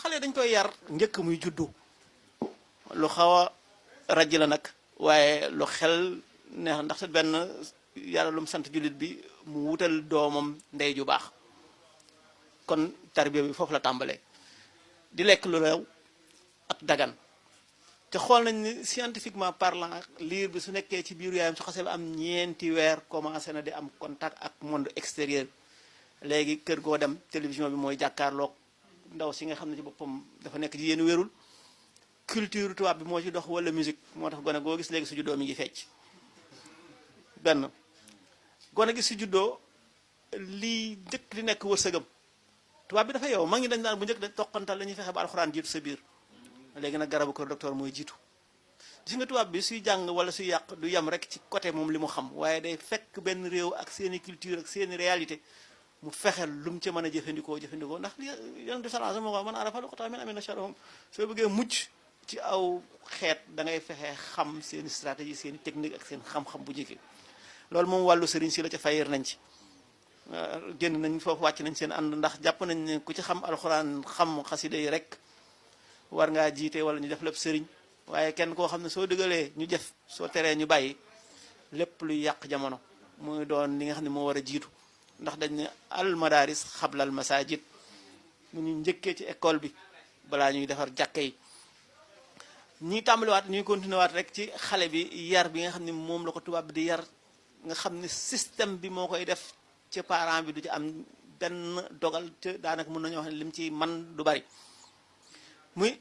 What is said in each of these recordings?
xale dañ koy yar njëkk muy juddu lu xaw a raj la nag waaye lu xel neex ndax benn yàlla lu mu sant jullit bi mu wutal doomam ndey ju baax kon tarbiya bi foofu la tàmbalee di lekk lu leew ak dagan te xool nañ ni scientifiquement parlant liir bi su nekkee ci biiru yaayam su xasee ba am ñeenti weer commencé na di am contact ak monde extérieur léegi kër goo dem télévision bi mooy jàkkaarloog ndaw si nga xam ne ci boppam dafa nekk jigéenu wérul culture tubaab bi moo ci dox wala musique moo tax gone goo gis léegi su juddoo mi ngi fecc benn gone gi su juddoo lii njëkk di nekk wërsëgam tubaab bi dafa yow ma ngi dañ daan bu njëkk dañ toqantal la ñuy fexe ba alxuraan jiitu sa biir léegi nag garabu kër docteur mooy jiitu gis nga tubaab bi suy jàng wala suy yàq du yem rek ci côté moom li mu xam waaye day fekk benn réew ak seeni culture ak seeni réalité mu fexel lu mu ci mën a jëfandikoo ndax li yonent bi sallallahu alayhi wa sallam man arafa luqata min amina sharahum soo bëggee mucc ci aw xeet da ngay fexe xam seeni stratégie seeni technique ak seen xam-xam bu jege loolu moom wàllu sëriñ si la ca fayir nañ ci génn nañ foofu wàcc nañ seen ànd ndax jàpp nañ ne ku ci xam alxuraan xam xasida yi rek war ngaa jiite wala ñu def lépp sëriñ waaye kenn koo xam ne soo dëgalee ñu jëf soo teree ñu bàyyi lépp luy yàq jamono muy doon li nga xam ne moo war a jiitu ndax dañ ne al madaris xablal masajid mu ñu njëkkee ci école bi balaa ñuy defar jàkke yi ñuy tàmbaliwaat ñuy continuer waat rek ci xale bi yar bi nga xam ne moom la ko tubaab bi di yar nga xam ne système bi moo koy def ci parent bi du ci am benn dogal te daanaka mën nañoo wax ne lim ci man du bari muy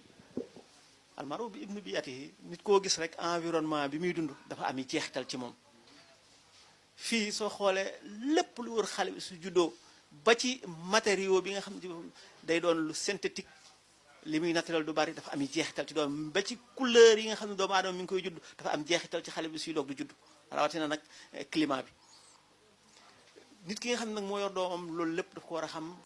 almaru bi ibnu biyati nit koo gis rek environnement bi muy dund dafa am jeexital ci moom fii soo xoolee lépp lu wër xale bi su juddoo ba ci matériaux bi nga xam ne day doon lu synthétique li muy naturel du bari dafa am jeexital ci doom ba ci couleur yi nga xam ne doomu aadama mi ngi koy judd dafa am jeexital ci xale bi suy doog du judd rawatina nag climat bi nit ki nga xam ne nag moo yor doomam loolu lépp daf ko war a xam